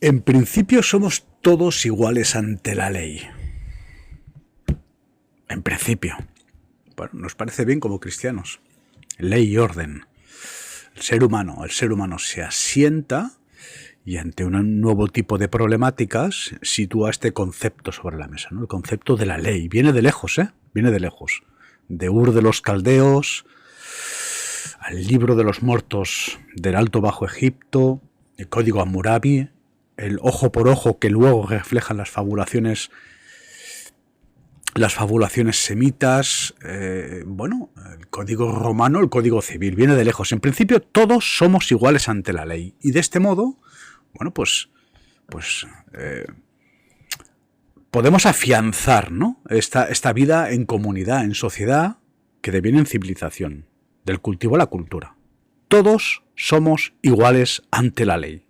En principio somos todos iguales ante la ley. En principio. Bueno, nos parece bien como cristianos. Ley y orden. El ser humano se asienta y ante un nuevo tipo de problemáticas sitúa este concepto sobre la mesa, ¿no? El concepto de la ley. Viene de lejos, ¿eh? Viene de lejos. De Ur de los Caldeos, al libro de los muertos del Alto Bajo Egipto, el Código Hammurabi, el ojo por ojo que luego reflejan las fabulaciones semitas, bueno, el código romano, el código civil, viene de lejos. En principio todos somos iguales ante la ley y de este modo, bueno, pues podemos afianzar, ¿no? esta vida en comunidad, en sociedad, que deviene en civilización, del cultivo a la cultura. Todos somos iguales ante la ley,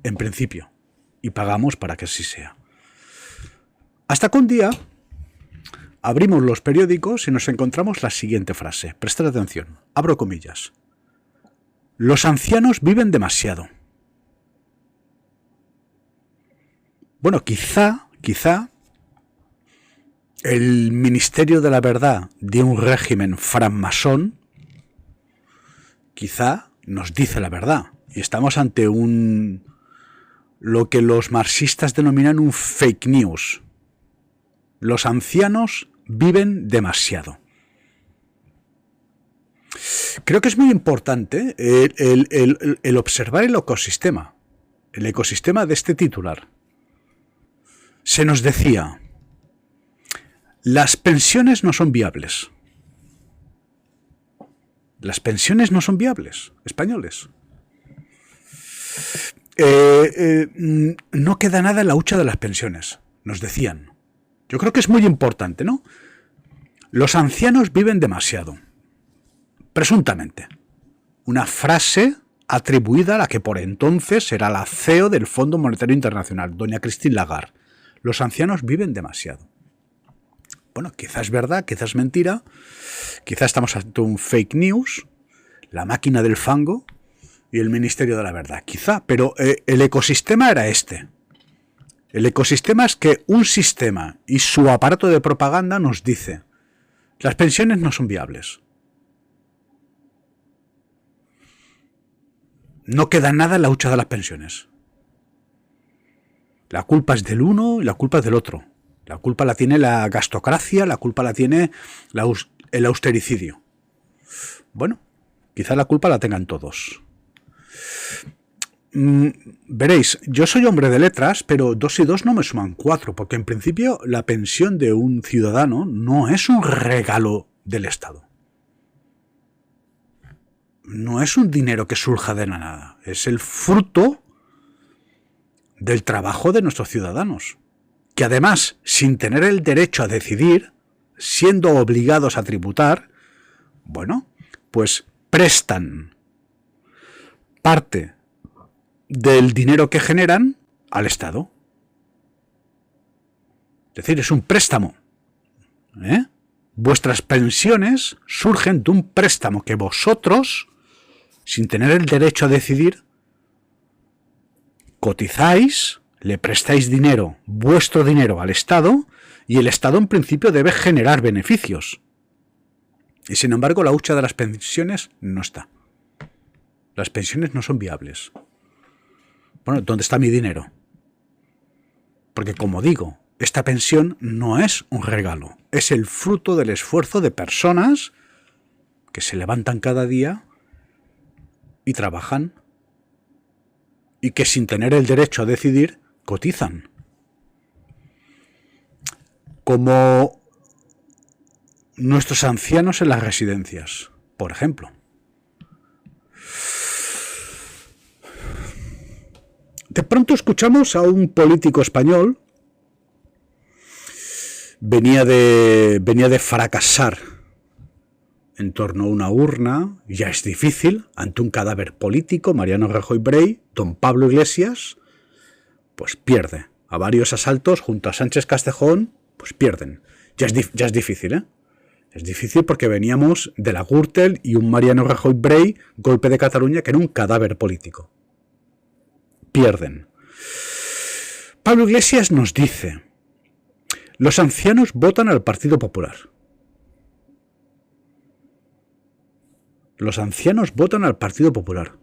en principio, y pagamos para que así sea. Hasta que un día abrimos los periódicos y nos encontramos la siguiente frase. Prestad atención, abro comillas. Los ancianos viven demasiado. Bueno, quizá el Ministerio de la Verdad de un régimen francmasón quizá nos dice la verdad. Y estamos ante lo que los marxistas denominan un fake news. Los ancianos viven demasiado. Creo que es muy importante el observar el ecosistema de este titular. Se nos decía, las pensiones no son viables. Las pensiones no son viables, españoles. No queda nada en la hucha de las pensiones, nos decían. Yo creo que es muy importante, ¿no? Los ancianos viven demasiado. Presuntamente. Una frase atribuida a la que por entonces era la CEO del Fondo Monetario Internacional, doña Christine Lagarde. Los ancianos viven demasiado. Bueno, quizás es verdad, quizás es mentira, quizás estamos ante un fake news, la máquina del fango y el Ministerio de la Verdad. Quizá, pero el ecosistema era este. El ecosistema es que un sistema y su aparato de propaganda nos dice las pensiones no son viables. No queda nada en la hucha de las pensiones. La culpa es del uno y la culpa es del otro. La culpa la tiene la gastocracia, la culpa la tiene el austericidio. Bueno, quizá la culpa la tengan todos. Veréis, yo soy hombre de letras, pero 2 y 2 no me suman 4, porque en principio la pensión de un ciudadano no es un regalo del Estado. No es un dinero que surja de la nada, es el fruto del trabajo de nuestros ciudadanos, que además, sin tener el derecho a decidir, siendo obligados a tributar, bueno, pues prestan parte del dinero que generan al Estado. Es decir, es un préstamo. Vuestras pensiones surgen de un préstamo que vosotros, sin tener el derecho a decidir, cotizáis, le prestáis dinero, vuestro dinero al Estado, y el Estado en principio debe generar beneficios. Y sin embargo la hucha de las pensiones no está. Las pensiones no son viables. Bueno, ¿dónde está mi dinero? Porque como digo, esta pensión no es un regalo, es el fruto del esfuerzo de personas que se levantan cada día y trabajan y que sin tener el derecho a decidir cotizan. Como nuestros ancianos en las residencias, por ejemplo. De pronto escuchamos a un político español, venía de fracasar en torno a una urna, ya es difícil, ante un cadáver político, Mariano Rajoy Brey, don Pablo Iglesias, pues pierde. A varios asaltos junto a Sánchez Castejón, pues pierden. Ya es difícil, ¿eh? Es difícil porque veníamos de la Gürtel y un Mariano Rajoy Brey, golpe de Cataluña, que era un cadáver político. Pierden. Pablo Iglesias nos dice, los ancianos votan al Partido Popular. Los ancianos votan al Partido Popular.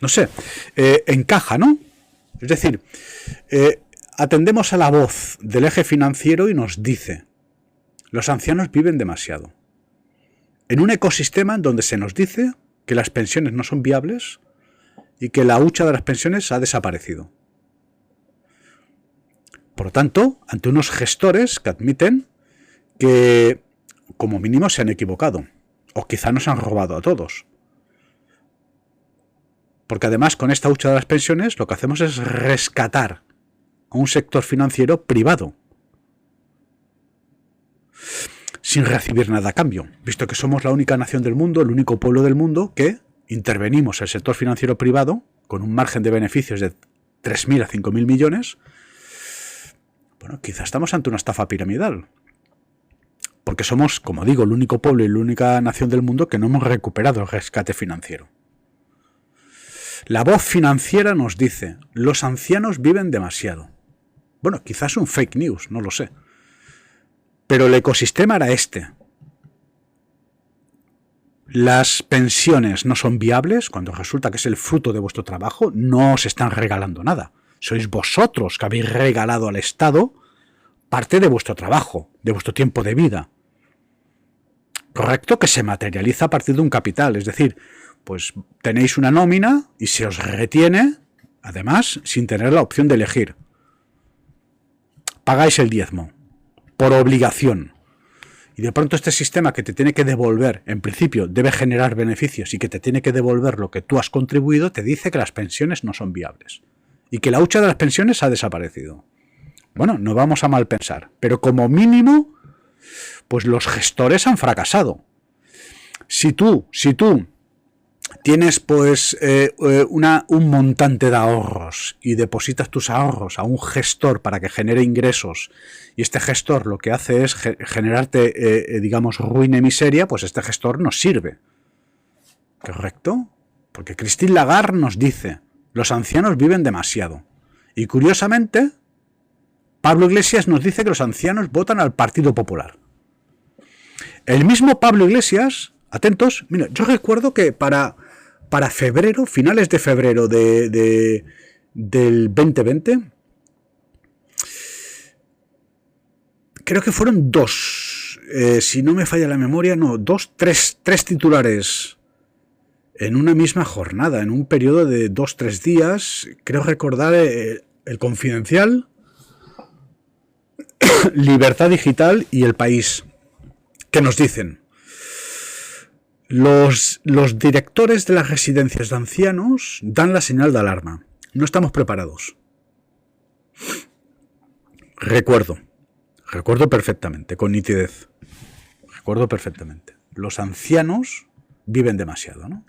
No sé, encaja, ¿no? Es decir, atendemos a la voz del eje financiero y nos dice, los ancianos viven demasiado. En un ecosistema en donde se nos dice que las pensiones no son viables y que la hucha de las pensiones ha desaparecido. Por lo tanto, ante unos gestores que admiten que, como mínimo, se han equivocado. O quizá nos han robado a todos. Porque además, con esta hucha de las pensiones, lo que hacemos es rescatar a un sector financiero privado. Sin recibir nada a cambio. Visto que somos la única nación del mundo, el único pueblo del mundo, que intervenimos el sector financiero privado con un margen de beneficios de 3.000 a 5.000 millones. Bueno, quizá estamos ante una estafa piramidal. Porque somos, como digo, el único pueblo y la única nación del mundo que no hemos recuperado el rescate financiero. La voz financiera nos dice, los ancianos viven demasiado. Bueno, quizás es un fake news, no lo sé. Pero el ecosistema era este. Las pensiones no son viables cuando resulta que es el fruto de vuestro trabajo, no os están regalando nada. Sois vosotros que habéis regalado al Estado parte de vuestro trabajo, de vuestro tiempo de vida. Correcto, que se materializa a partir de un capital, es decir, pues tenéis una nómina y se os retiene, además, sin tener la opción de elegir. Pagáis el diezmo, por obligación. Y de pronto este sistema que te tiene que devolver, en principio debe generar beneficios y que te tiene que devolver lo que tú has contribuido, te dice que las pensiones no son viables. Y que la hucha de las pensiones ha desaparecido. Bueno, no vamos a mal pensar, pero como mínimo, pues los gestores han fracasado. Si tú tienes pues un montante de ahorros y depositas tus ahorros a un gestor para que genere ingresos y este gestor lo que hace es generarte, digamos, ruina y miseria, pues este gestor nos sirve. ¿Correcto? Porque Christine Lagarde nos dice, los ancianos viven demasiado. Y curiosamente, Pablo Iglesias nos dice que los ancianos votan al Partido Popular. El mismo Pablo Iglesias, atentos, mira, yo recuerdo que para febrero, finales de febrero del 2020, creo que fueron si no me falla la memoria, tres titulares en una misma jornada, en un periodo de 2-3 días, creo recordar El Confidencial, Libertad Digital y El País, que nos dicen: los directores de las residencias de ancianos dan la señal de alarma. No estamos preparados. Recuerdo perfectamente, con nitidez. Recuerdo perfectamente. Los ancianos viven demasiado, ¿no?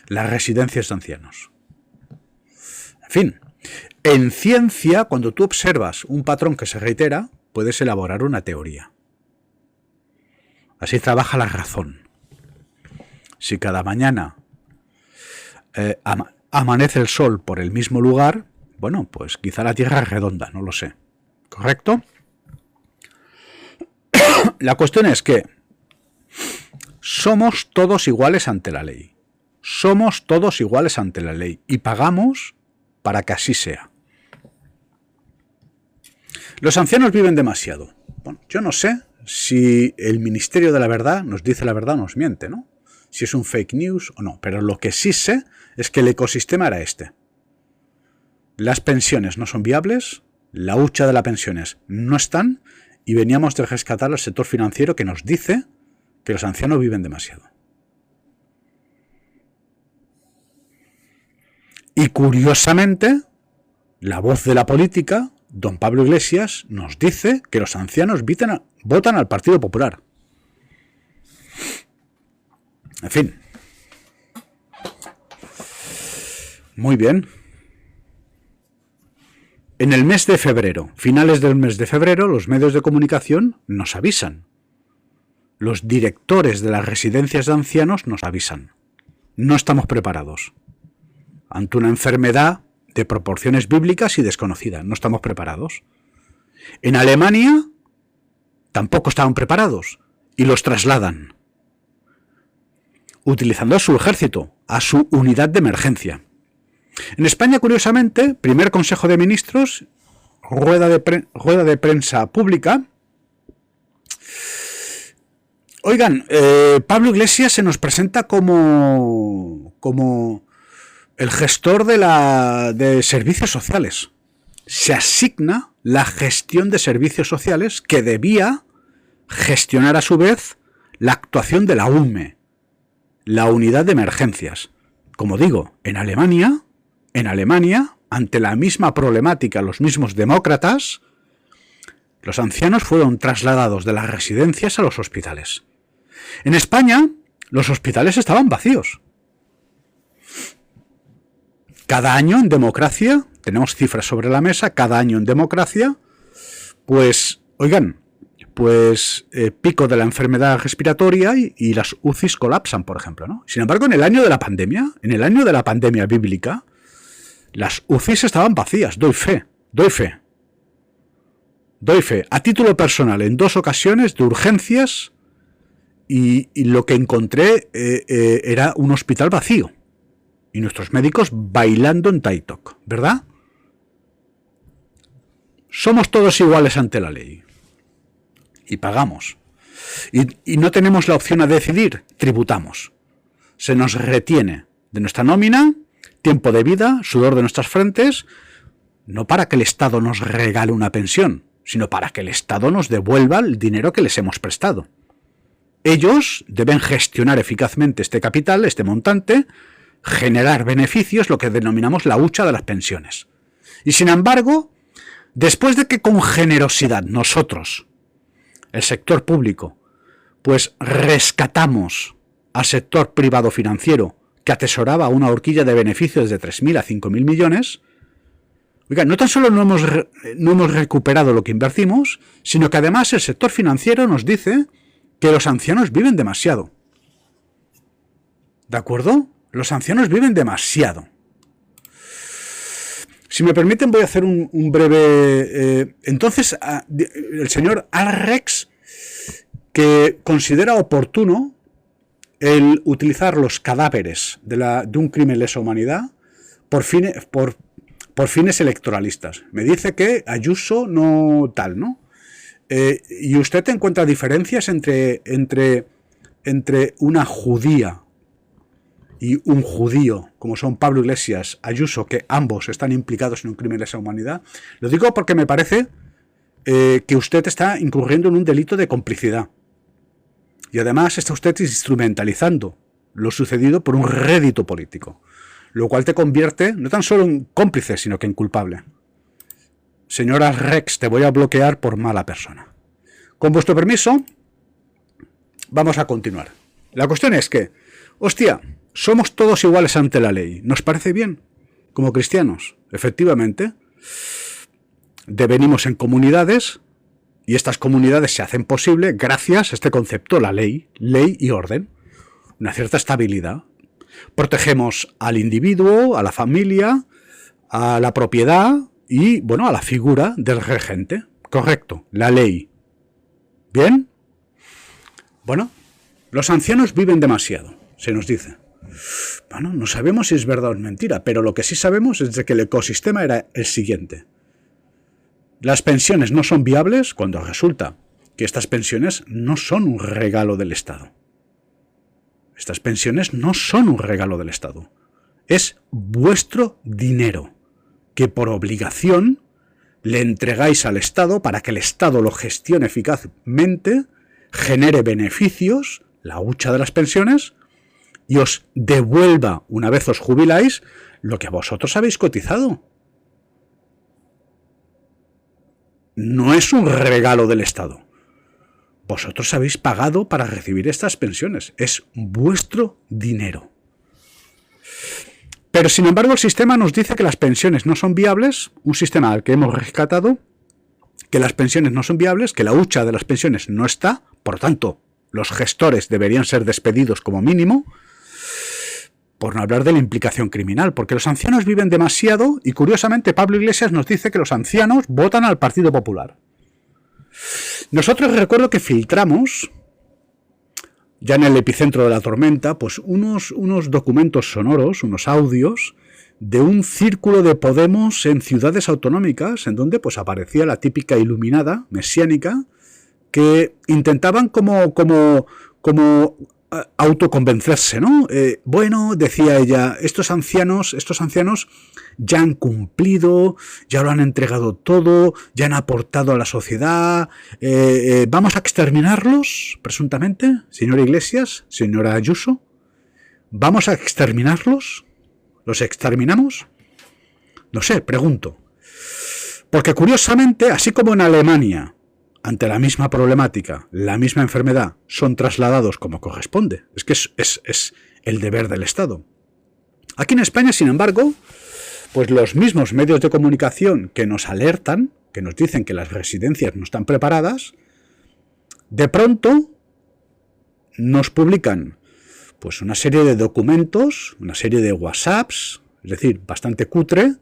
Las residencias de ancianos. En fin, en ciencia, cuando tú observas un patrón que se reitera, puedes elaborar una teoría. Así trabaja la razón. Si cada mañana amanece el sol por el mismo lugar, bueno, pues quizá la Tierra es redonda, no lo sé. ¿Correcto? La cuestión es que somos todos iguales ante la ley. Somos todos iguales ante la ley y pagamos para que así sea. Los ancianos viven demasiado. Bueno, yo no sé si el Ministerio de la Verdad nos dice la verdad o nos miente, ¿no? Si es un fake news o no. Pero lo que sí sé es que el ecosistema era este. Las pensiones no son viables, la hucha de las pensiones no están y veníamos de rescatar al sector financiero que nos dice que los ancianos viven demasiado. Y curiosamente, la voz de la política, don Pablo Iglesias, nos dice que los ancianos votan al Partido Popular. En fin. Muy bien. En el mes de febrero, finales del mes de febrero, los medios de comunicación nos avisan. Los directores de las residencias de ancianos nos avisan. No estamos preparados ante una enfermedad de proporciones bíblicas y desconocida. No estamos preparados. En Alemania tampoco estaban preparados y los trasladan, utilizando a su ejército, a su unidad de emergencia. En España, curiosamente, primer Consejo de Ministros, rueda de prensa pública. Oigan, Pablo Iglesias se nos presenta como el gestor de servicios sociales. Se asigna la gestión de servicios sociales que debía gestionar a su vez la actuación de la UME, la unidad de emergencias. Como digo, en Alemania, ante la misma problemática, los mismos demócratas, los ancianos fueron trasladados de las residencias a los hospitales. En España, los hospitales estaban vacíos. Cada año en democracia, tenemos cifras sobre la mesa, cada año en democracia, pues, oigan, pico de la enfermedad respiratoria y las UCIs colapsan, por ejemplo, ¿no? Sin embargo, en el año de la pandemia bíblica, las UCIs estaban vacías, doy fe. A título personal, en 2 ocasiones de urgencias, y lo que encontré era un hospital vacío. Y nuestros médicos bailando en TikTok, ¿verdad? Somos todos iguales ante la ley. Y pagamos. Y no tenemos la opción a decidir, tributamos. Se nos retiene de nuestra nómina tiempo de vida, sudor de nuestras frentes, no para que el Estado nos regale una pensión, sino para que el Estado nos devuelva el dinero que les hemos prestado. Ellos deben gestionar eficazmente este capital, este montante, generar beneficios, lo que denominamos la hucha de las pensiones. Y sin embargo, después de que con generosidad nosotros, el sector público, pues rescatamos al sector privado financiero que atesoraba una horquilla de beneficios de 3.000 a 5.000 millones, oiga, no tan solo no hemos recuperado lo que invertimos, sino que además el sector financiero nos dice que los ancianos viven demasiado. ¿De acuerdo? Los ancianos viven demasiado. Si me permiten, voy a hacer un breve... entonces, el señor Arrex, que considera oportuno el utilizar los cadáveres de un crimen lesa humanidad por fines electoralistas. Me dice que Ayuso no tal, ¿no? ¿Y usted encuentra diferencias entre una judía y un judío, como son Pablo Iglesias, Ayuso, que ambos están implicados en un crimen de lesa humanidad? Lo digo porque me parece que usted está incurriendo en un delito de complicidad. Y además está usted instrumentalizando lo sucedido por un rédito político, lo cual te convierte no tan solo en cómplice, sino que en culpable. Señora Rex, te voy a bloquear por mala persona. Con vuestro permiso, vamos a continuar. La cuestión es que, hostia, somos todos iguales ante la ley. ¿Nos parece bien? Como cristianos, efectivamente, devenimos en comunidades y estas comunidades se hacen posible gracias a este concepto, la ley y orden, una cierta estabilidad. Protegemos al individuo, a la familia, a la propiedad y, bueno, a la figura del regente. Correcto, la ley. ¿Bien? Bueno, los ancianos viven demasiado, se nos dice. Bueno, no sabemos si es verdad o es mentira, pero lo que sí sabemos es de que el ecosistema era el siguiente. Las pensiones no son viables cuando resulta que estas pensiones no son un regalo del Estado. Estas pensiones no son un regalo del Estado. Es vuestro dinero, que por obligación le entregáis al Estado para que el Estado lo gestione eficazmente, genere beneficios, la hucha de las pensiones, y os devuelva, una vez os jubiláis, lo que vosotros habéis cotizado. No es un regalo del Estado. Vosotros habéis pagado para recibir estas pensiones. Es vuestro dinero. Pero sin embargo el sistema nos dice que las pensiones no son viables, un sistema al que hemos rescatado, que las pensiones no son viables, que la hucha de las pensiones no está, por lo tanto, los gestores deberían ser despedidos como mínimo. Por no hablar de la implicación criminal, porque los ancianos viven demasiado y curiosamente Pablo Iglesias nos dice que los ancianos votan al Partido Popular. Nosotros recuerdo que filtramos, ya en el epicentro de la tormenta, pues unos documentos sonoros, unos audios de un círculo de Podemos en ciudades autonómicas, en donde pues aparecía la típica iluminada mesiánica, que intentaban como autoconvencerse, ¿no? Bueno, decía ella, estos ancianos ya han cumplido, ya lo han entregado todo, ya han aportado a la sociedad, ¿vamos a exterminarlos, presuntamente? Señora Iglesias, señora Ayuso, ¿vamos a exterminarlos? ¿Los exterminamos? No sé, pregunto. Porque curiosamente, así como en Alemania, ante la misma problemática, la misma enfermedad, son trasladados como corresponde. Es que es el deber del Estado. Aquí en España, sin embargo, pues los mismos medios de comunicación que nos alertan, que nos dicen que las residencias no están preparadas, de pronto nos publican pues una serie de documentos, una serie de WhatsApps, es decir, bastante cutre,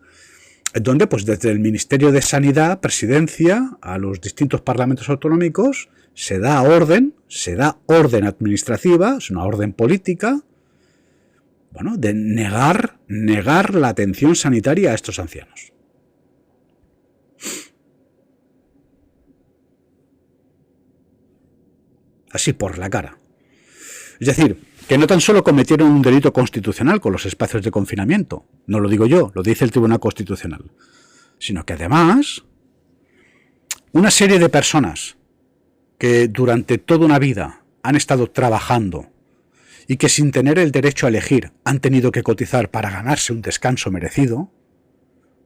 donde pues desde el Ministerio de Sanidad, Presidencia, a los distintos parlamentos autonómicos, se da orden administrativa, es una orden política, bueno, de negar la atención sanitaria a estos ancianos. Así por la cara. Es decir, que no tan solo cometieron un delito constitucional con los espacios de confinamiento, no lo digo yo, lo dice el Tribunal Constitucional, sino que además una serie de personas que durante toda una vida han estado trabajando y que sin tener el derecho a elegir han tenido que cotizar para ganarse un descanso merecido,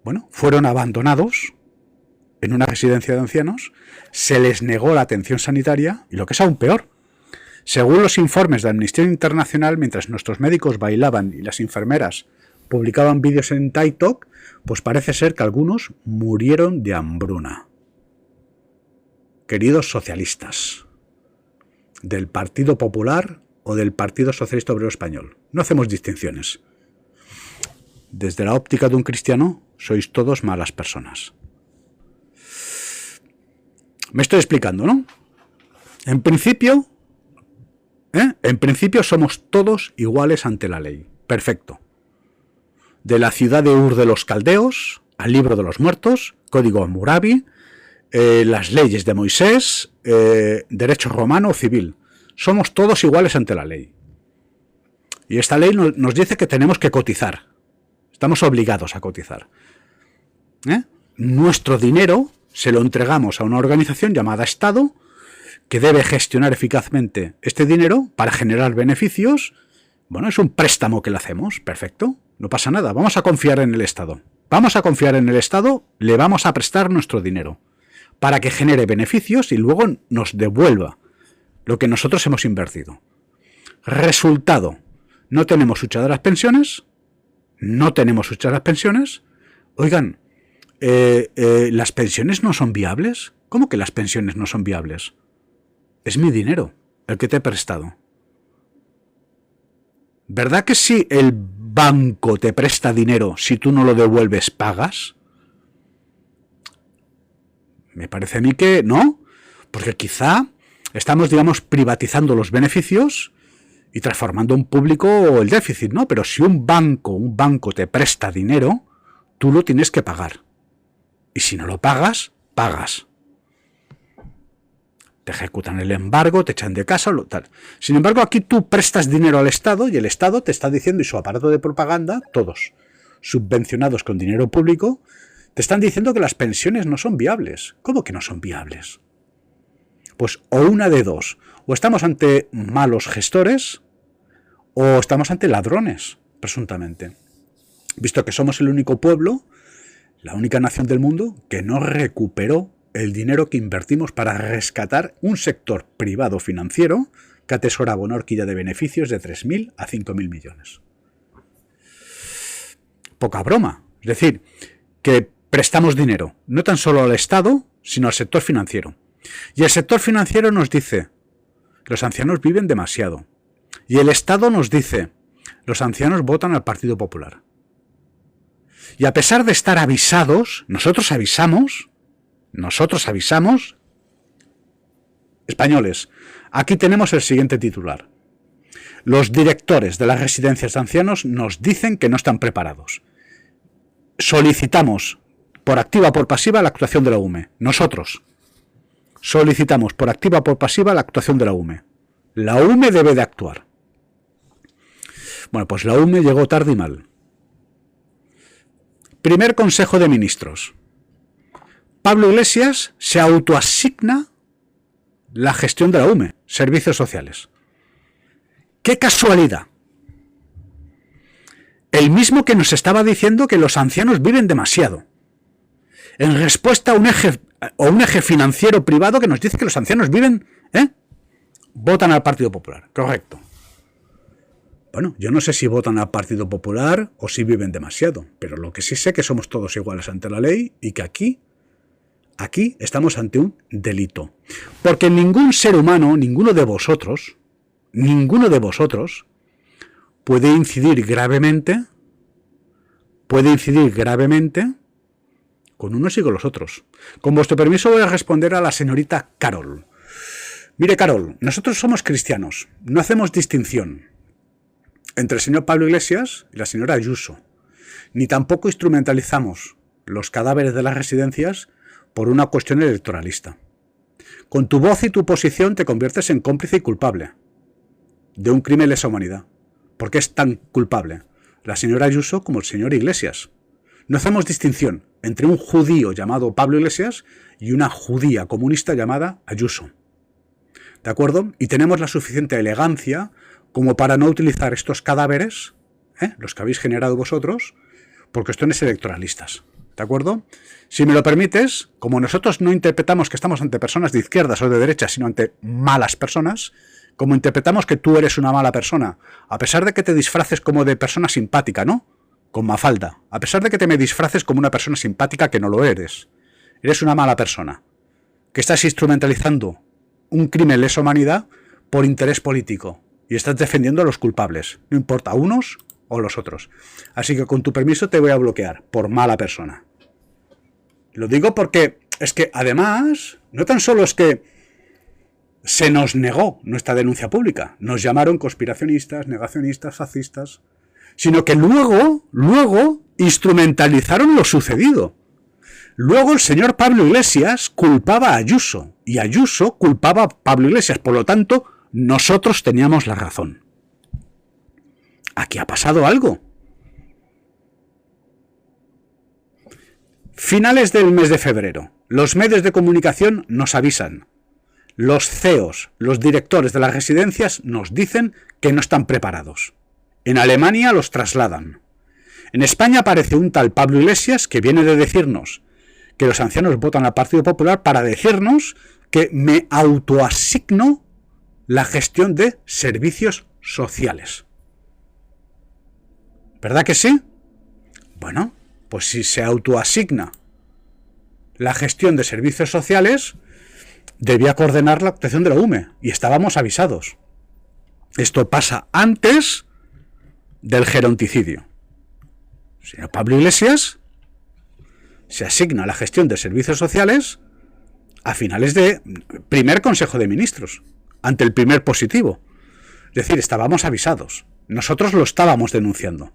bueno, fueron abandonados en una residencia de ancianos, se les negó la atención sanitaria y lo que es aún peor, según los informes de Amnistía Internacional, mientras nuestros médicos bailaban y las enfermeras publicaban vídeos en TikTok, pues parece ser que algunos murieron de hambruna. Queridos socialistas, del Partido Popular o del Partido Socialista Obrero Español, no hacemos distinciones. Desde la óptica de un cristiano, sois todos malas personas. Me estoy explicando, ¿no? En principio somos todos iguales ante la ley. Perfecto. De la ciudad de Ur de los Caldeos al libro de los muertos, Código Hammurabi, las leyes de Moisés, derecho romano o civil. Somos todos iguales ante la ley. Y esta ley nos dice que tenemos que cotizar. Estamos obligados a cotizar. Nuestro dinero se lo entregamos a una organización llamada Estado, que debe gestionar eficazmente este dinero para generar beneficios. Bueno, es un préstamo que le hacemos, perfecto, no pasa nada, vamos a confiar en el Estado. Vamos a confiar en el Estado, le vamos a prestar nuestro dinero para que genere beneficios y luego nos devuelva lo que nosotros hemos invertido. Resultado, no tenemos hucha de las pensiones, Oigan, ¿las pensiones no son viables? ¿Cómo que las pensiones no son viables? Es mi dinero, el que te he prestado. ¿Verdad que si el banco te presta dinero, si tú no lo devuelves, pagas? Me parece a mí que no, porque quizá estamos, digamos, privatizando los beneficios y transformando en público el déficit, ¿no? Pero si un banco te presta dinero, tú lo tienes que pagar. Y si no lo pagas, pagas. Te ejecutan el embargo, te echan de casa, tal. Sin embargo, aquí tú prestas dinero al Estado y el Estado te está diciendo, y su aparato de propaganda, todos subvencionados con dinero público, te están diciendo que las pensiones no son viables. ¿Cómo que no son viables? Pues o una de dos, o estamos ante malos gestores o estamos ante ladrones, presuntamente. Visto que somos el único pueblo, la única nación del mundo que no recuperó el dinero que invertimos para rescatar un sector privado financiero que atesoraba una horquilla de beneficios de 3.000 a 5.000 millones. Poca broma. Es decir, que prestamos dinero, no tan solo al Estado, sino al sector financiero. Y el sector financiero nos dice, los ancianos viven demasiado. Y el Estado nos dice, los ancianos votan al Partido Popular. Y a pesar de estar avisados, nosotros avisamos, españoles, aquí tenemos el siguiente titular. Los directores de las residencias de ancianos nos dicen que no están preparados. Solicitamos por activa o por pasiva la actuación de la UME. Nosotros solicitamos por activa o por pasiva la actuación de la UME. La UME debe de actuar. Bueno, pues la UME llegó tarde y mal. Primer Consejo de Ministros. Pablo Iglesias se autoasigna la gestión de la UME, servicios sociales. ¡Qué casualidad! El mismo que nos estaba diciendo que los ancianos viven demasiado. En respuesta a un eje financiero privado que nos dice que los ancianos viven, votan al Partido Popular. Correcto. Bueno, yo no sé si votan al Partido Popular o si viven demasiado, pero lo que sí sé es que somos todos iguales ante la ley y que aquí estamos ante un delito. Porque ningún ser humano, ninguno de vosotros, puede incidir gravemente con unos y con los otros. Con vuestro permiso voy a responder a la señorita Carol. Mire, Carol, nosotros somos cristianos, no hacemos distinción entre el señor Pablo Iglesias y la señora Ayuso, ni tampoco instrumentalizamos los cadáveres de las residencias por una cuestión electoralista. Con tu voz y tu posición te conviertes en cómplice y culpable de un crimen de lesa humanidad. ¿Por qué es tan culpable la señora Ayuso como el señor Iglesias? No hacemos distinción entre un judío llamado Pablo Iglesias y una judía comunista llamada Ayuso. ¿De acuerdo? Y tenemos la suficiente elegancia como para no utilizar estos cadáveres, los que habéis generado vosotros, por cuestiones electoralistas. ¿De acuerdo? Si me lo permites, como nosotros no interpretamos que estamos ante personas de izquierdas o de derechas, sino ante malas personas, como interpretamos que tú eres una mala persona, a pesar de que te disfraces como de persona simpática, ¿no? Con Mafalda. A pesar de que te me disfraces como una persona simpática, que no lo eres. Eres una mala persona. Que estás instrumentalizando un crimen lesa humanidad por interés político. Y estás defendiendo a los culpables. No importa unos o los otros. Así que con tu permiso te voy a bloquear por mala persona. Lo digo porque es que además, no tan solo es que se nos negó nuestra denuncia pública, nos llamaron conspiracionistas, negacionistas, fascistas, sino que luego instrumentalizaron lo sucedido. Luego el señor Pablo Iglesias culpaba a Ayuso y Ayuso culpaba a Pablo Iglesias, por lo tanto, nosotros teníamos la razón. Aquí ha pasado algo. Finales del mes de febrero, los medios de comunicación nos avisan. Los CEOs, los directores de las residencias nos dicen que no están preparados. En Alemania los trasladan. En España aparece un tal Pablo Iglesias que viene de decirnos que los ancianos votan al Partido Popular para decirnos que me autoasigno la gestión de servicios sociales. ¿Verdad que sí? Bueno, pues si se autoasigna la gestión de servicios sociales, debía coordinar la actuación de la UME, y estábamos avisados. Esto pasa antes del geronticidio. El señor Pablo Iglesias se asigna la gestión de servicios sociales a finales de primer Consejo de Ministros, ante el primer positivo. Es decir, estábamos avisados. Nosotros lo estábamos denunciando.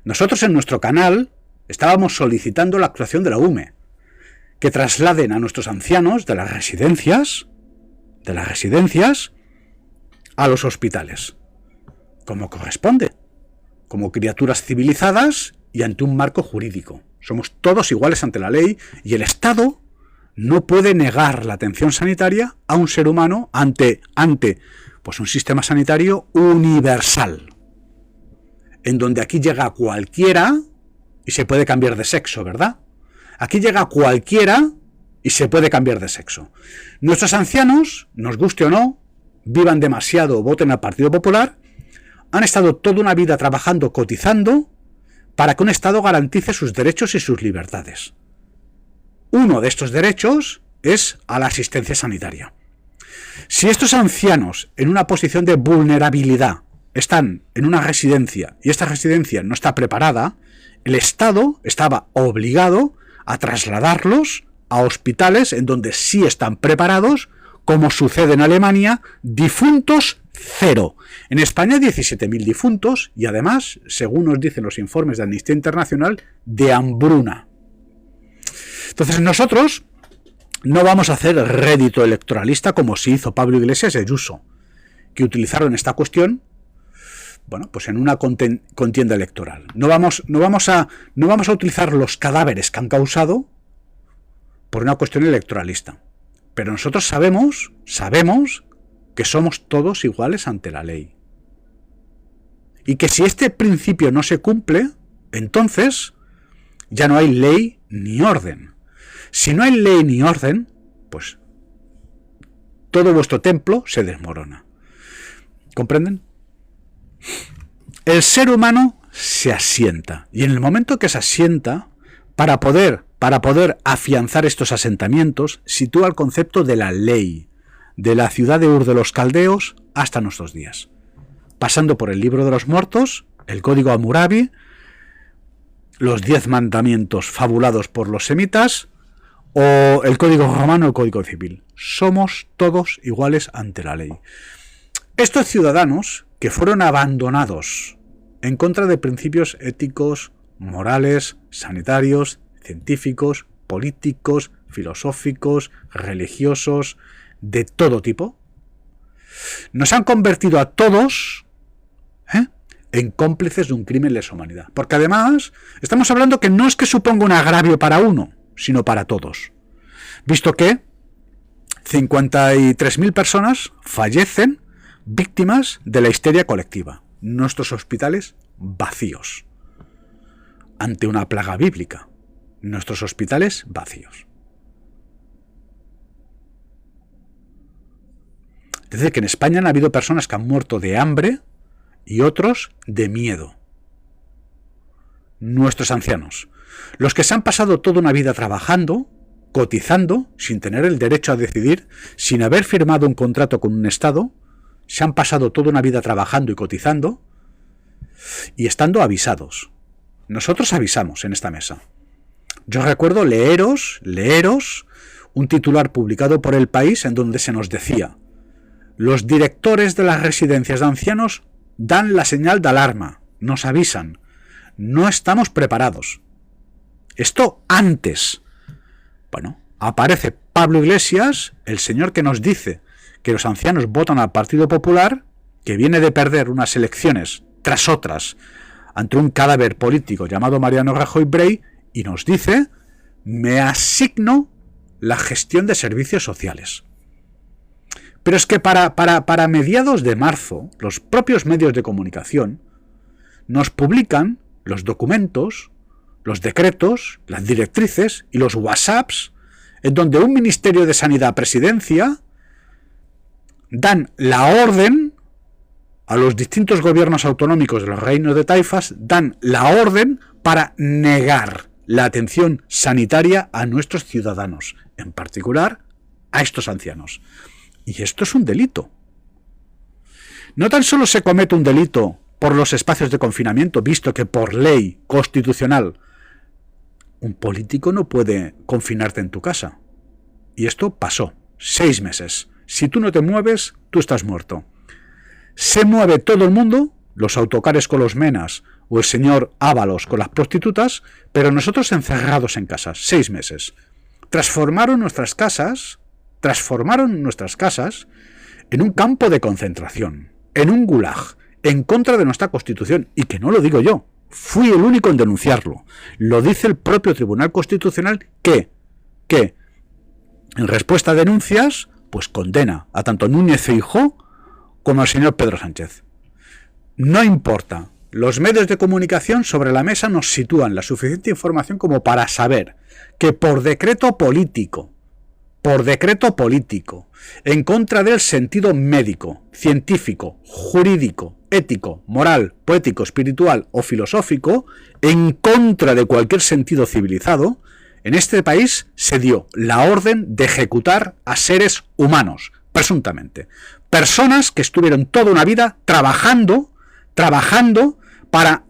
Nosotros en nuestro canal estábamos solicitando la actuación de la UME, que trasladen a nuestros ancianos de las residencias a los hospitales, como corresponde, como criaturas civilizadas y ante un marco jurídico. Somos todos iguales ante la ley y el Estado no puede negar la atención sanitaria a un ser humano ante pues un sistema sanitario universal, en donde aquí llega cualquiera y se puede cambiar de sexo, ¿verdad? Aquí llega cualquiera y se puede cambiar de sexo. Nuestros ancianos, nos guste o no, vivan demasiado o voten al Partido Popular, han estado toda una vida trabajando, cotizando, para que un Estado garantice sus derechos y sus libertades. Uno de estos derechos es a la asistencia sanitaria. Si estos ancianos, en una posición de vulnerabilidad, están en una residencia y esta residencia no está preparada, el Estado estaba obligado a trasladarlos a hospitales en donde sí están preparados, como sucede en Alemania, difuntos cero. En España 17.000 difuntos y además, según nos dicen los informes de Amnistía Internacional, de hambruna. Entonces nosotros no vamos a hacer rédito electoralista como se hizo Pablo Iglesias y Ayuso, que utilizaron esta cuestión, bueno, pues en una contienda electoral. No vamos a utilizar los cadáveres que han causado por una cuestión electoralista. Pero nosotros sabemos que somos todos iguales ante la ley. Y que si este principio no se cumple, entonces ya no hay ley ni orden. Si no hay ley ni orden, pues todo vuestro templo se desmorona. ¿Comprenden? El ser humano se asienta. Y en el momento que se asienta, para poder afianzar estos asentamientos, sitúa el concepto de la ley, de la ciudad de Ur de los Caldeos hasta nuestros días. Pasando por el libro de los muertos, el código Hammurabi, los 10 mandamientos fabulados por los semitas, o el código romano, el código civil. Somos todos iguales ante la ley. Estos ciudadanos que fueron abandonados en contra de principios éticos, morales, sanitarios, científicos, políticos, filosóficos, religiosos, de todo tipo, nos han convertido a todos en cómplices de un crimen de lesa humanidad. Porque además estamos hablando que no es que suponga un agravio para uno, sino para todos. Visto que 53.000 personas fallecen víctimas de la histeria colectiva. Nuestros hospitales vacíos. Ante una plaga bíblica. Nuestros hospitales vacíos. Es decir, que en España han habido personas que han muerto de hambre y otros de miedo. Nuestros ancianos. Los que se han pasado toda una vida trabajando, cotizando, sin tener el derecho a decidir, sin haber firmado un contrato con un Estado, se han pasado toda una vida trabajando y cotizando y estando avisados. Nosotros avisamos en esta mesa. Yo recuerdo leeros un titular publicado por El País en donde se nos decía: los directores de las residencias de ancianos dan la señal de alarma, nos avisan, no estamos preparados. Esto antes. Bueno, aparece Pablo Iglesias, el señor que nos dice que los ancianos votan al Partido Popular, que viene de perder unas elecciones tras otras ante un cadáver político llamado Mariano Rajoy Brey, y nos dice: me asigno la gestión de servicios sociales. Pero es que para mediados de marzo, los propios medios de comunicación nos publican los documentos, los decretos, las directrices y los WhatsApps en donde un Ministerio de Sanidad Presidencia dan la orden a los distintos gobiernos autonómicos de los reinos de taifas, dan la orden para negar la atención sanitaria a nuestros ciudadanos, en particular a estos ancianos. Y esto es un delito. No tan solo se comete un delito por los espacios de confinamiento, visto que por ley constitucional un político no puede confinarte en tu casa. Y esto pasó. 6 meses. Si tú no te mueves, tú estás muerto. Se mueve todo el mundo, los autocares con los menas o el señor Ábalos con las prostitutas, pero nosotros encerrados en casa. 6 meses. Transformaron nuestras casas en un campo de concentración, en un gulag, en contra de nuestra Constitución, y que no lo digo yo, fui el único en denunciarlo. Lo dice el propio Tribunal Constitucional que en respuesta a denuncias, pues condena a tanto Núñez Feijóo como al señor Pedro Sánchez. No importa, los medios de comunicación sobre la mesa nos sitúan la suficiente información como para saber que por decreto político, en contra del sentido médico, científico, jurídico, ético, moral, poético, espiritual o filosófico, en contra de cualquier sentido civilizado, en este país se dio la orden de ejecutar a seres humanos, presuntamente. Personas que estuvieron toda una vida trabajando trabajando para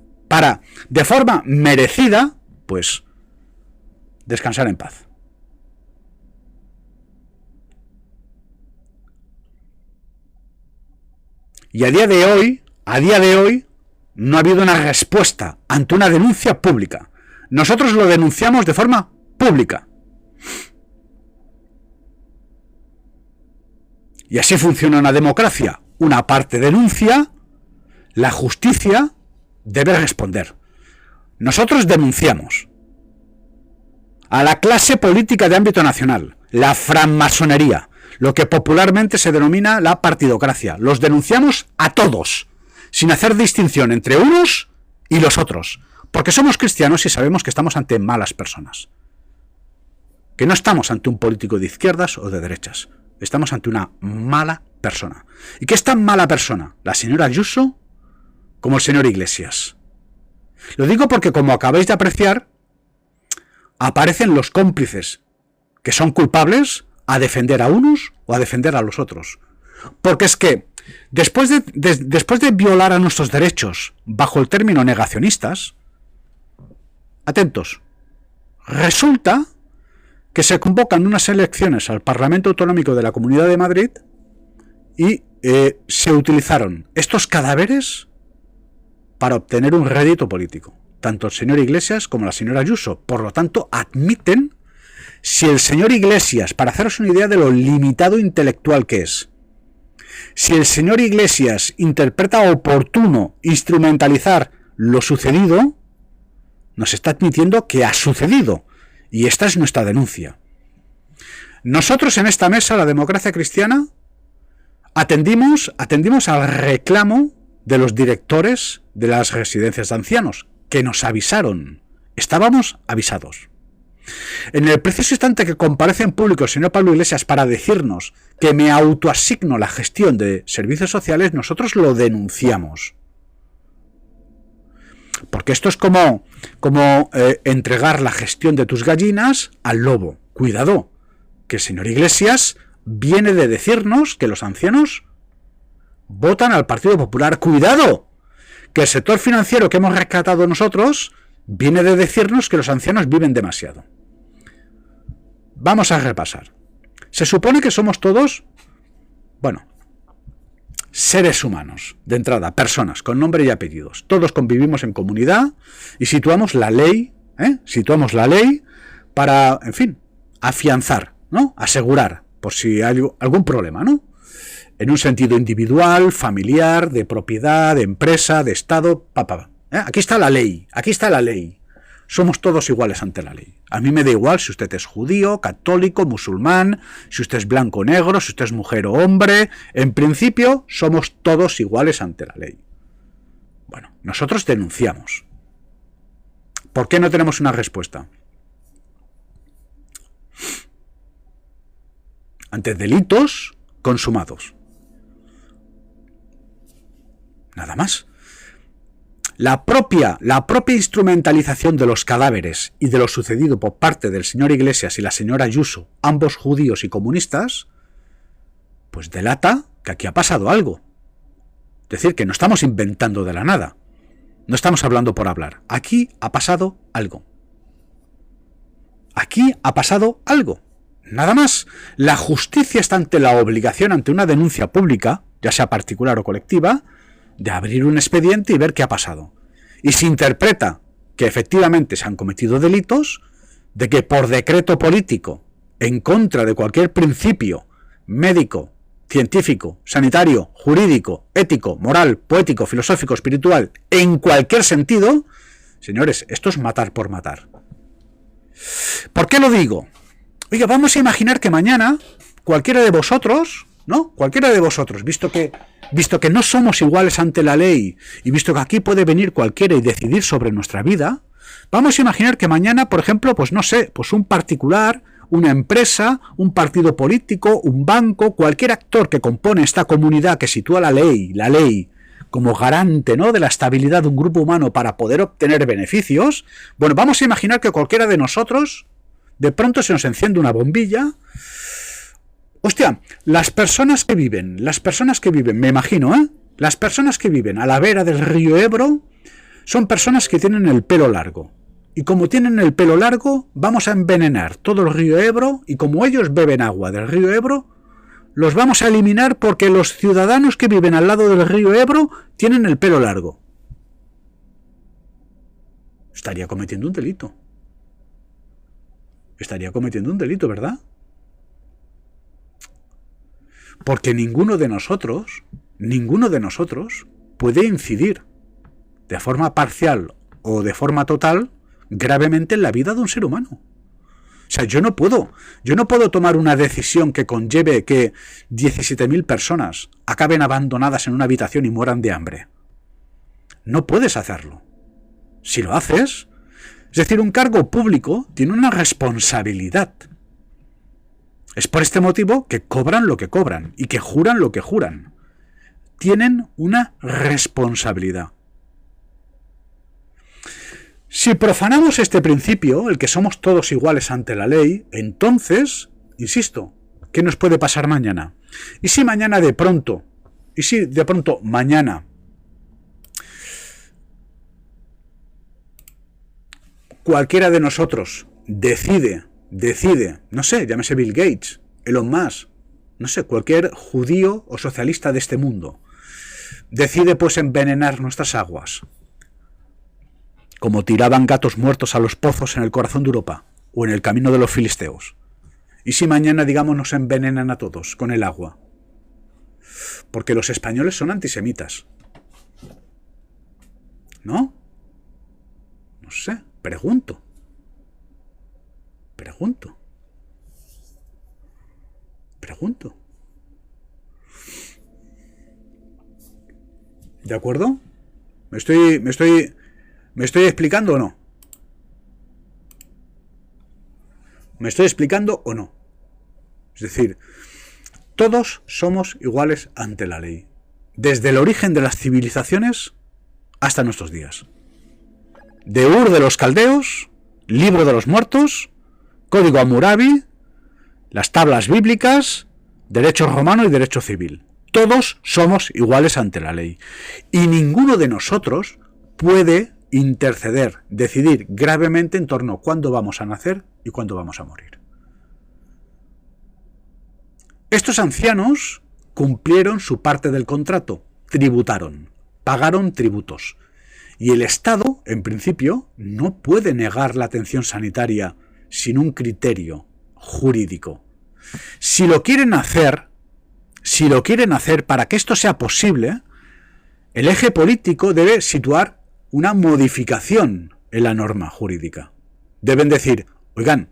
de forma merecida, pues, descansar en paz. Y a día de hoy, no ha habido una respuesta ante una denuncia pública. Nosotros lo denunciamos de forma pública. Y así funciona una democracia. Una parte denuncia, la justicia debe responder. Nosotros denunciamos a la clase política de ámbito nacional, la francmasonería, lo que popularmente se denomina la partidocracia. Los denunciamos a todos, sin hacer distinción entre unos y los otros, porque somos cristianos y sabemos que estamos ante malas personas, que no estamos ante un político de izquierdas o de derechas, estamos ante una mala persona. ¿Y qué es tan mala persona? La señora Ayuso como el señor Iglesias. Lo digo porque, como acabáis de apreciar, aparecen los cómplices que son culpables a defender a unos o a defender a los otros. Porque es que después de violar a nuestros derechos bajo el término negacionistas, atentos, resulta que se convocan unas elecciones al Parlamento Autonómico de la Comunidad de Madrid y se utilizaron estos cadáveres para obtener un rédito político. Tanto el señor Iglesias como la señora Ayuso. Por lo tanto, admiten, si el señor Iglesias, para haceros una idea de lo limitado intelectual que es, si el señor Iglesias interpreta oportuno instrumentalizar lo sucedido, nos está admitiendo que ha sucedido. Y esta es nuestra denuncia. Nosotros en esta mesa, la democracia cristiana, atendimos al reclamo de los directores de las residencias de ancianos, que nos avisaron. Estábamos avisados. En el preciso instante que comparece en público el señor Pablo Iglesias para decirnos que me autoasigno la gestión de servicios sociales, nosotros lo denunciamos. Porque esto es como entregar la gestión de tus gallinas al lobo. Cuidado, que el señor Iglesias viene de decirnos que los ancianos votan al Partido Popular. ¡Cuidado! Que el sector financiero que hemos rescatado nosotros viene de decirnos que los ancianos viven demasiado. Vamos a repasar. Se supone que somos todos, seres humanos, de entrada, personas con nombre y apellidos. Todos convivimos en comunidad y situamos la ley, para, en fin, afianzar, ¿no? Asegurar, por si hay algún problema, ¿no? En un sentido individual, familiar, de propiedad, de empresa, de Estado, Aquí está la ley, Somos todos iguales ante la ley. A mí me da igual si usted es judío, católico, musulmán, si usted es blanco o negro, si usted es mujer o hombre. En principio, somos todos iguales ante la ley. Bueno, nosotros denunciamos. ¿Por qué no tenemos una respuesta? Ante delitos consumados. Nada más. La propia instrumentalización de los cadáveres y de lo sucedido por parte del señor Iglesias y la señora Ayuso, ambos judíos y comunistas, pues delata que aquí ha pasado algo. Es decir, que no estamos inventando de la nada. No estamos hablando por hablar. Aquí ha pasado algo. Aquí ha pasado algo. Nada más. La justicia está ante la obligación, ante una denuncia pública, ya sea particular o colectiva, de abrir un expediente y ver qué ha pasado. Y se interpreta que efectivamente se han cometido delitos, de que por decreto político, en contra de cualquier principio médico, científico, sanitario, jurídico, ético, moral, poético, filosófico, espiritual, en cualquier sentido, señores, esto es matar por matar. ¿Por qué lo digo? Oiga, vamos a imaginar que mañana cualquiera de vosotros, ¿no? Cualquiera de vosotros, visto que no somos iguales ante la ley y visto que aquí puede venir cualquiera y decidir sobre nuestra vida, vamos a imaginar que mañana, por ejemplo, pues un particular, una empresa, un partido político, un banco, cualquier actor que compone esta comunidad que sitúa la ley como garante, ¿no?, de la estabilidad de un grupo humano para poder obtener beneficios. Bueno, vamos a imaginar que cualquiera de nosotros, de pronto se nos enciende una bombilla. Hostia, las personas que viven, me imagino, Las personas que viven a la vera del río Ebro son personas que tienen el pelo largo. Y como tienen el pelo largo, vamos a envenenar todo el río Ebro, y como ellos beben agua del río Ebro, los vamos a eliminar porque los ciudadanos que viven al lado del río Ebro tienen el pelo largo. Estaría cometiendo un delito. Estaría cometiendo un delito, ¿verdad? Porque ninguno de nosotros puede incidir de forma parcial o de forma total gravemente en la vida de un ser humano. O sea, yo no puedo tomar una decisión que conlleve que 17.000 personas acaben abandonadas en una habitación y mueran de hambre. No puedes hacerlo. Si lo haces, es decir, un cargo público tiene una responsabilidad. Es por este motivo que cobran lo que cobran y que juran lo que juran. Tienen una responsabilidad. Si profanamos este principio, el que somos todos iguales ante la ley, entonces, insisto, ¿qué nos puede pasar mañana? ¿Y si de pronto mañana cualquiera de nosotros decide, no sé, llámese Bill Gates, Elon Musk, no sé, cualquier judío o socialista de este mundo, decide pues envenenar nuestras aguas, como tiraban gatos muertos a los pozos en el corazón de Europa o en el camino de los filisteos? ¿Y si mañana, digamos, nos envenenan a todos con el agua? Porque los españoles son antisemitas. ¿No? No sé, pregunto. ¿De acuerdo? ¿Me estoy explicando o no? ¿Me estoy explicando o no? Es decir, todos somos iguales ante la ley, desde el origen de las civilizaciones hasta nuestros días. De Ur de los Caldeos, Libro de los Muertos, Código Hammurabi, las tablas bíblicas, derecho romano y derecho civil. Todos somos iguales ante la ley. Y ninguno de nosotros puede interceder, decidir gravemente en torno a cuándo vamos a nacer y cuándo vamos a morir. Estos ancianos cumplieron su parte del contrato, tributaron, pagaron tributos. Y el Estado, en principio, no puede negar la atención sanitaria sin un criterio jurídico. Si lo quieren hacer, para que esto sea posible, el eje político debe situar una modificación en la norma jurídica. Deben decir, oigan,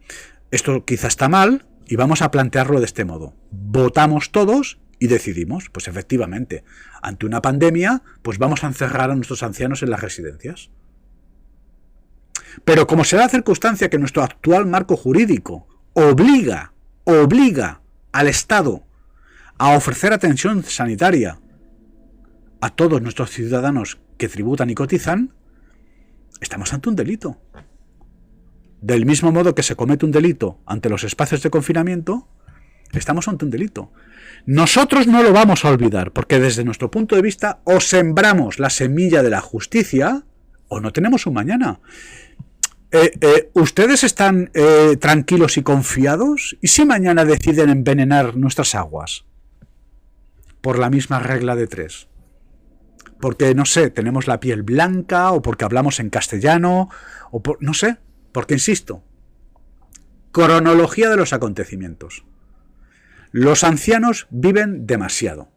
esto quizá está mal y vamos a plantearlo de este modo. Votamos todos y decidimos, pues efectivamente, ante una pandemia, pues vamos a encerrar a nuestros ancianos en las residencias. Pero como se da la circunstancia que nuestro actual marco jurídico obliga al Estado a ofrecer atención sanitaria a todos nuestros ciudadanos que tributan y cotizan, estamos ante un delito. Del mismo modo que se comete un delito ante los espacios de confinamiento, estamos ante un delito. Nosotros no lo vamos a olvidar, porque desde nuestro punto de vista o sembramos la semilla de la justicia o no tenemos un mañana. ¿Ustedes están tranquilos y confiados? ¿Y si mañana deciden envenenar nuestras aguas? Por la misma regla de tres. Porque, no sé, tenemos la piel blanca, o porque hablamos en castellano, o no sé, porque insisto, cronología de los acontecimientos. Los ancianos viven demasiado.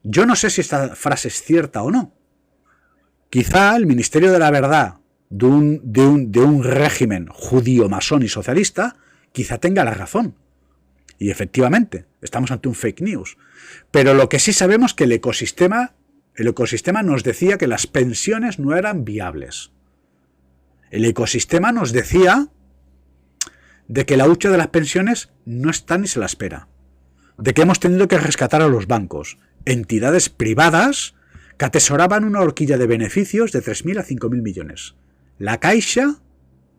Yo no sé si esta frase es cierta o no. Quizá el Ministerio de la Verdad de un régimen judío, masón y socialista, quizá tenga la razón. Y efectivamente, estamos ante un fake news. Pero lo que sí sabemos es que el ecosistema nos decía que las pensiones no eran viables. El ecosistema nos decía de que la hucha de las pensiones no está ni se la espera. De que hemos tenido que rescatar a los bancos, entidades privadas que atesoraban una horquilla de beneficios de 3.000 a 5.000 millones. La Caixa,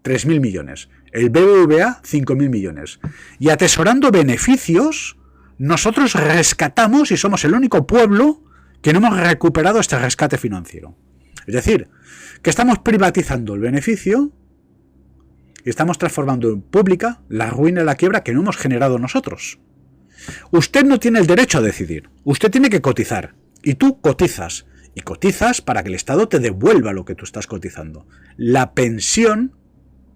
3.000 millones. El BBVA, 5.000 millones. Y atesorando beneficios, nosotros rescatamos y somos el único pueblo que no hemos recuperado este rescate financiero. Es decir, que estamos privatizando el beneficio y estamos transformando en pública la ruina y la quiebra que no hemos generado nosotros. Usted no tiene el derecho a decidir. Usted tiene que cotizar. Y tú cotizas. Y cotizas para que el Estado te devuelva lo que tú estás cotizando. La pensión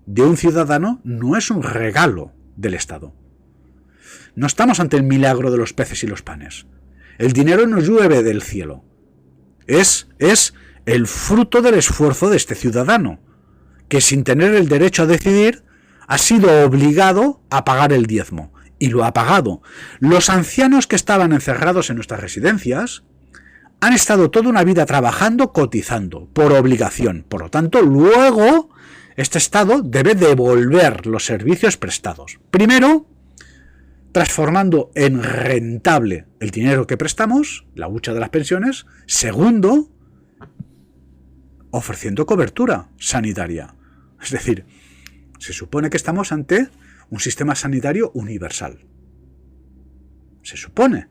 de un ciudadano no es un regalo del Estado. No estamos ante el milagro de los peces y los panes. El dinero no llueve del cielo. Es el fruto del esfuerzo de este ciudadano, que sin tener el derecho a decidir ha sido obligado a pagar el diezmo. Y lo ha pagado. Los ancianos que estaban encerrados en nuestras residencias han estado toda una vida trabajando, cotizando, por obligación. Por lo tanto, luego este Estado debe devolver los servicios prestados. Primero, transformando en rentable el dinero que prestamos, la hucha de las pensiones. Segundo, ofreciendo cobertura sanitaria. Es decir, se supone que estamos ante un sistema sanitario universal. Se supone.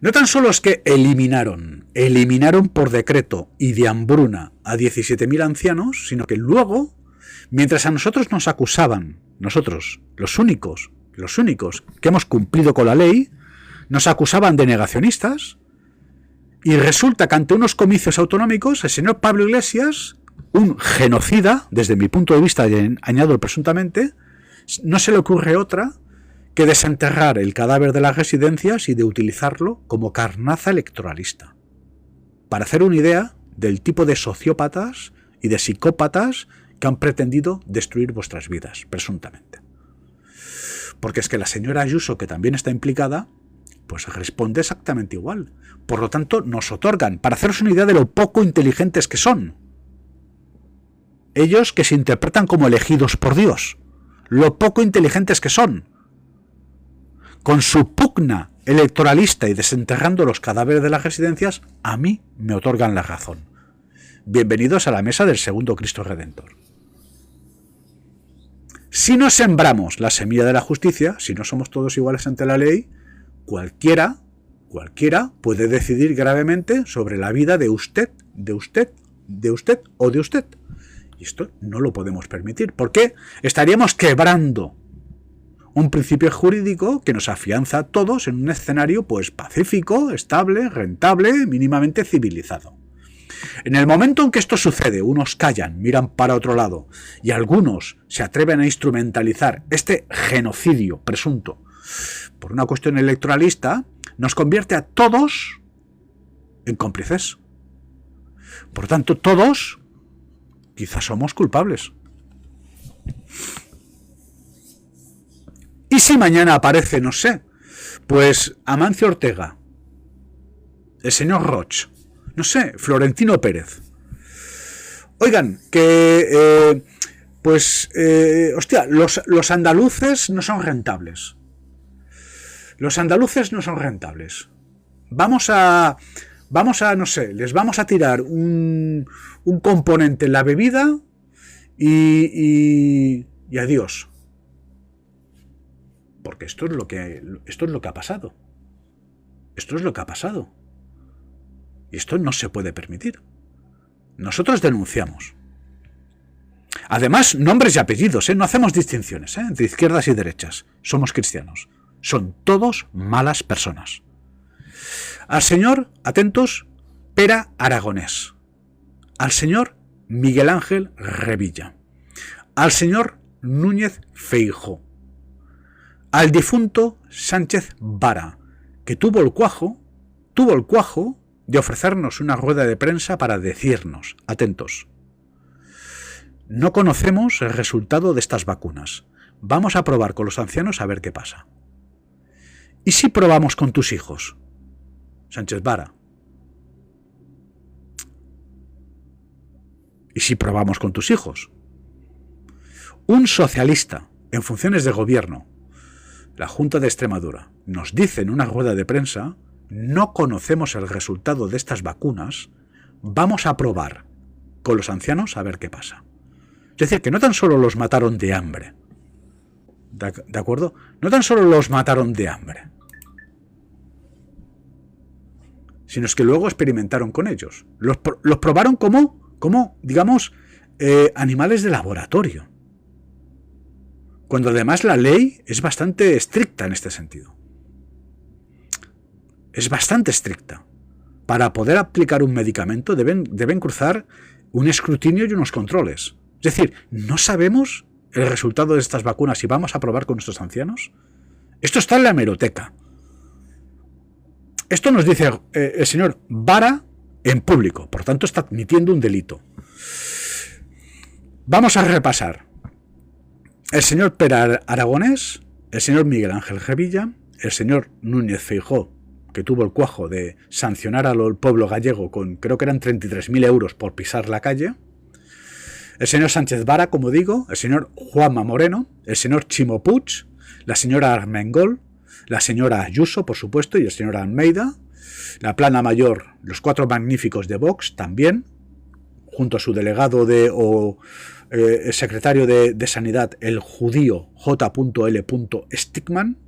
No tan solo es que eliminaron por decreto y de hambruna a 17.000 ancianos, sino que luego, mientras a nosotros nos acusaban, nosotros, los únicos que hemos cumplido con la ley, nos acusaban de negacionistas, y resulta que ante unos comicios autonómicos, el señor Pablo Iglesias, un genocida, desde mi punto de vista, y añado presuntamente, no se le ocurre otra que desenterrar el cadáver de las residencias y de utilizarlo como carnaza electoralista. Para hacer una idea del tipo de sociópatas y de psicópatas que han pretendido destruir vuestras vidas, presuntamente. Porque es que la señora Ayuso, que también está implicada, pues responde exactamente igual. Por lo tanto, nos otorgan, para haceros una idea de lo poco inteligentes que son, ellos que se interpretan como elegidos por Dios, lo poco inteligentes que son, con su pugna electoralista y desenterrando los cadáveres de las residencias, a mí me otorgan la razón. Bienvenidos a la mesa del segundo Cristo Redentor. Si no sembramos la semilla de la justicia, si no somos todos iguales ante la ley, cualquiera puede decidir gravemente sobre la vida de usted o de usted. Y esto no lo podemos permitir, porque estaríamos quebrando un principio jurídico que nos afianza a todos en un escenario pues pacífico, estable, rentable, mínimamente civilizado. En el momento en que esto sucede, unos callan, miran para otro lado, y algunos se atreven a instrumentalizar este genocidio presunto por una cuestión electoralista, nos convierte a todos en cómplices. Por tanto, todos quizás somos culpables. ¿Y si mañana aparece, no sé, pues Amancio Ortega, el señor Roch, no sé, Florentino Pérez? Oigan, que hostia, los andaluces no son rentables. Los andaluces no son rentables. Vamos a, no sé, les vamos a tirar un componente en la bebida y adiós. Porque esto es lo que ha pasado. Esto es lo que ha pasado. Y esto no se puede permitir. Nosotros denunciamos. Además, nombres y apellidos, no hacemos distinciones entre izquierdas y derechas. Somos cristianos. Son todos malas personas. Al señor, atentos, Pera Aragonés. Al señor Miguel Ángel Revilla. Al señor Núñez Feijóo. Al difunto Sánchez Vara, que tuvo el cuajo de ofrecernos una rueda de prensa para decirnos, atentos, no conocemos el resultado de estas vacunas. Vamos a probar con los ancianos a ver qué pasa. ¿Y si probamos con tus hijos? Sánchez Vara. ¿Y si probamos con tus hijos? Un socialista en funciones de gobierno, la Junta de Extremadura, nos dice en una rueda de prensa, no conocemos el resultado de estas vacunas, vamos a probar con los ancianos a ver qué pasa. Es decir, que no tan solo los mataron de hambre, ¿de acuerdo? No tan solo los mataron de hambre, sino es que luego experimentaron con ellos. Los probaron como digamos, animales de laboratorio. Cuando además la ley es bastante estricta en este sentido. Es bastante estricta. Para poder aplicar un medicamento deben cruzar un escrutinio y unos controles. Es decir, no sabemos el resultado de estas vacunas y vamos a probar con nuestros ancianos. Esto está en la hemeroteca. Esto nos dice el señor Vara en público, por tanto está admitiendo un delito. Vamos a repasar. El señor Pere Aragonés, el señor Miguel Ángel Revilla, el señor Núñez Feijóo, que tuvo el cuajo de sancionar al pueblo gallego con, creo que eran 33.000 euros por pisar la calle, el señor Sánchez Vara, como digo, el señor Juanma Moreno, el señor Chimo Puig, la señora Armengol, la señora Ayuso, por supuesto, y el señor Almeida, la plana mayor, los 4 magníficos de Vox también, junto a su delegado el secretario de Sanidad, el judío J.L. Stickman,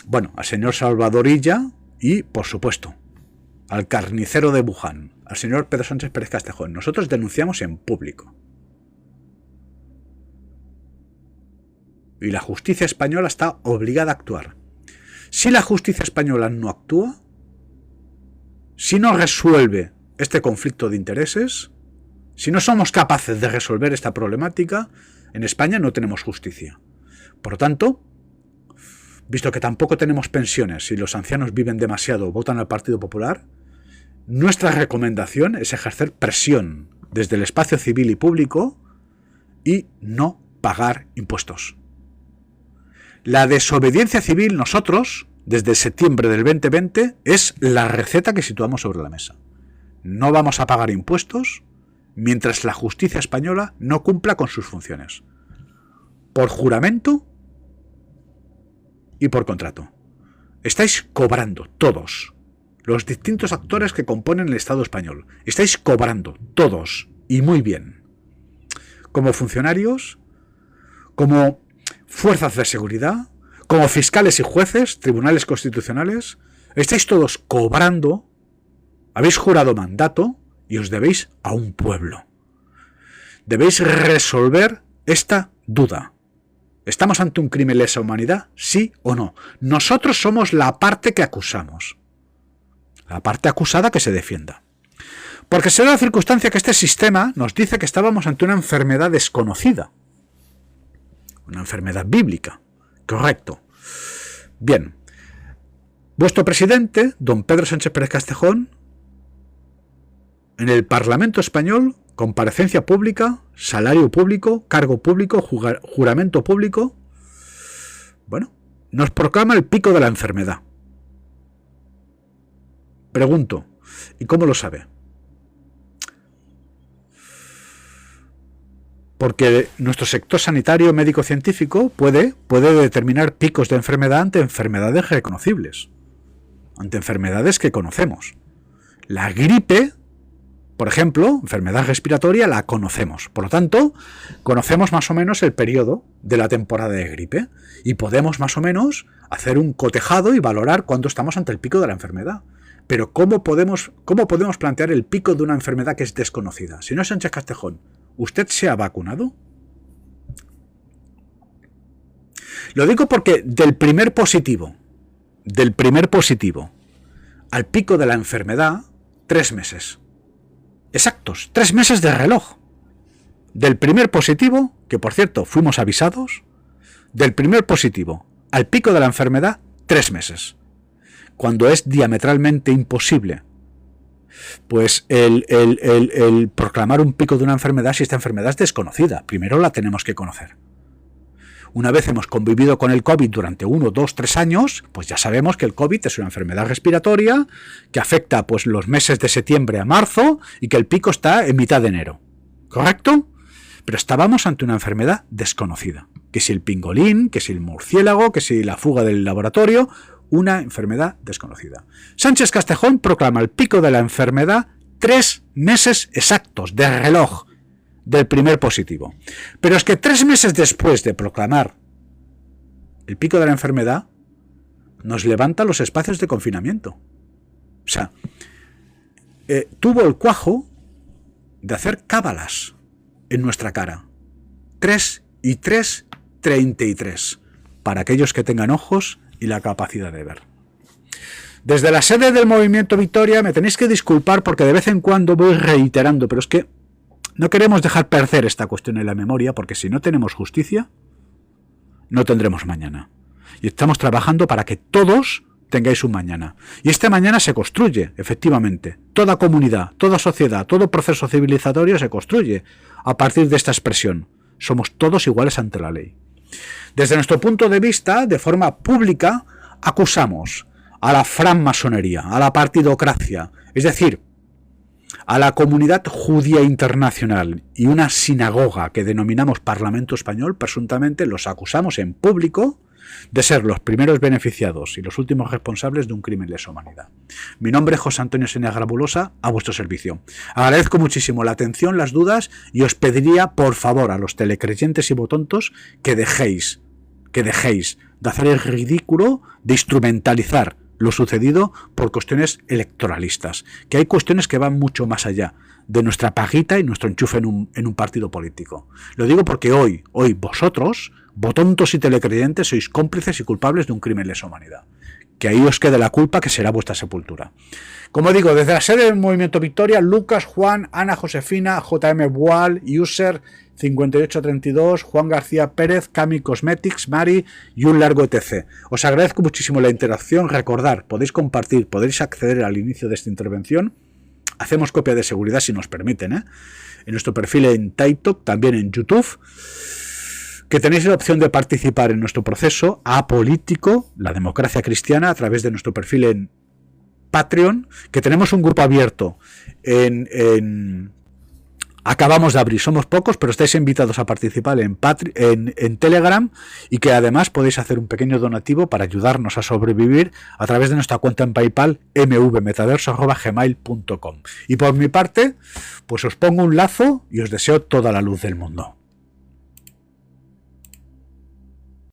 bueno, al señor Salvador Illa y, por supuesto, al carnicero de Wuhan, al señor Pedro Sánchez Pérez Castejón. Nosotros denunciamos en público. Y la justicia española está obligada a actuar. Si la justicia española no actúa, si no resuelve este conflicto de intereses, si no somos capaces de resolver esta problemática, en España no tenemos justicia. Por lo tanto, visto que tampoco tenemos pensiones y los ancianos viven demasiado o votan al Partido Popular, nuestra recomendación es ejercer presión desde el espacio civil y público y no pagar impuestos. La desobediencia civil, nosotros, desde septiembre del 2020, es la receta que situamos sobre la mesa. No vamos a pagar impuestos mientras la justicia española no cumpla con sus funciones. Por juramento y por contrato. Estáis cobrando todos, los distintos actores que componen el Estado español. Estáis cobrando todos, y muy bien. Como funcionarios, como fuerzas de seguridad, como fiscales y jueces, tribunales constitucionales, estáis todos cobrando, habéis jurado mandato y os debéis a un pueblo. Debéis resolver esta duda. ¿Estamos ante un crimen lesa humanidad? ¿Sí o no? Nosotros somos la parte que acusamos. La parte acusada que se defienda. Porque se da la circunstancia que este sistema nos dice que estábamos ante una enfermedad desconocida. Una enfermedad bíblica. Correcto. Bien. Vuestro presidente, don Pedro Sánchez Pérez Castejón, en el Parlamento español, comparecencia pública, salario público, cargo público, juramento público, bueno, nos proclama el pico de la enfermedad. Pregunto, ¿y cómo lo sabe? Porque nuestro sector sanitario médico-científico puede determinar picos de enfermedad ante enfermedades reconocibles, ante enfermedades que conocemos. La gripe, por ejemplo, enfermedad respiratoria, la conocemos. Por lo tanto, conocemos más o menos el periodo de la temporada de gripe y podemos más o menos hacer un cotejado y valorar cuándo estamos ante el pico de la enfermedad. Pero ¿cómo podemos plantear el pico de una enfermedad que es desconocida? Señor Sánchez Castejón, ¿usted se ha vacunado? Lo digo porque del primer positivo al pico de la enfermedad, 3 meses. Exactos, 3 meses de reloj. Del primer positivo, que por cierto fuimos avisados, del primer positivo al pico de la enfermedad, 3 meses. Cuando es diametralmente imposible pues el proclamar un pico de una enfermedad si esta enfermedad es desconocida. Primero la tenemos que conocer. Una vez hemos convivido con el COVID durante 1, 2, 3 años, pues ya sabemos que el COVID es una enfermedad respiratoria que afecta pues los meses de septiembre a marzo y que el pico está en mitad de enero. ¿Correcto? Pero estábamos ante una enfermedad desconocida. Que si el pingolín, que si el murciélago, que si la fuga del laboratorio, una enfermedad desconocida. Sánchez Castejón proclama el pico de la enfermedad 3 meses exactos de reloj del primer positivo. Pero es que 3 meses después de proclamar el pico de la enfermedad, nos levanta los espacios de confinamiento. O sea, tuvo el cuajo de hacer cábalas en nuestra cara. 3 y 3, 33. Para aquellos que tengan ojos y la capacidad de ver. Desde la sede del Movimiento Victoria me tenéis que disculpar porque de vez en cuando voy reiterando, pero es que no queremos dejar perder esta cuestión en la memoria, porque si no tenemos justicia, no tendremos mañana. Y estamos trabajando para que todos tengáis un mañana. Y este mañana se construye, efectivamente. Toda comunidad, toda sociedad, todo proceso civilizatorio se construye a partir de esta expresión. Somos todos iguales ante la ley. Desde nuestro punto de vista, de forma pública, acusamos a la francmasonería, a la partidocracia, es decir, a la comunidad judía internacional y una sinagoga que denominamos Parlamento Español, presuntamente los acusamos en público de ser los primeros beneficiados y los últimos responsables de un crimen de lesa humanidad. Mi nombre es José Antonio Senegrabulosa, a vuestro servicio. Agradezco muchísimo la atención, las dudas, y os pediría, por favor, a los telecreyentes y botontos que dejéis de hacer el ridículo de instrumentalizar lo sucedido por cuestiones electoralistas, que hay cuestiones que van mucho más allá de nuestra paguita y nuestro enchufe en un partido político. Lo digo porque hoy vosotros, botontos y telecreyentes, sois cómplices y culpables de un crimen de lesa humanidad. Que ahí os quede la culpa, que será vuestra sepultura. Como digo, desde la sede del Movimiento Victoria, Lucas, Juan, Ana Josefina, JM Boal, User 5832, Juan García Pérez, Cami Cosmetics, Mari y un largo etc. Os agradezco muchísimo la interacción. Recordad, podéis compartir, podéis acceder al inicio de esta intervención. Hacemos copia de seguridad si nos permiten, en nuestro perfil en TikTok, también en YouTube, que tenéis la opción de participar en nuestro proceso apolítico, la democracia cristiana, a través de nuestro perfil en Patreon, que tenemos un grupo abierto acabamos de abrir, somos pocos, pero estáis invitados a participar en Telegram, y que además podéis hacer un pequeño donativo para ayudarnos a sobrevivir a través de nuestra cuenta en PayPal, mvmetaverso@gmail.com. Y por mi parte, pues os pongo un lazo y os deseo toda la luz del mundo.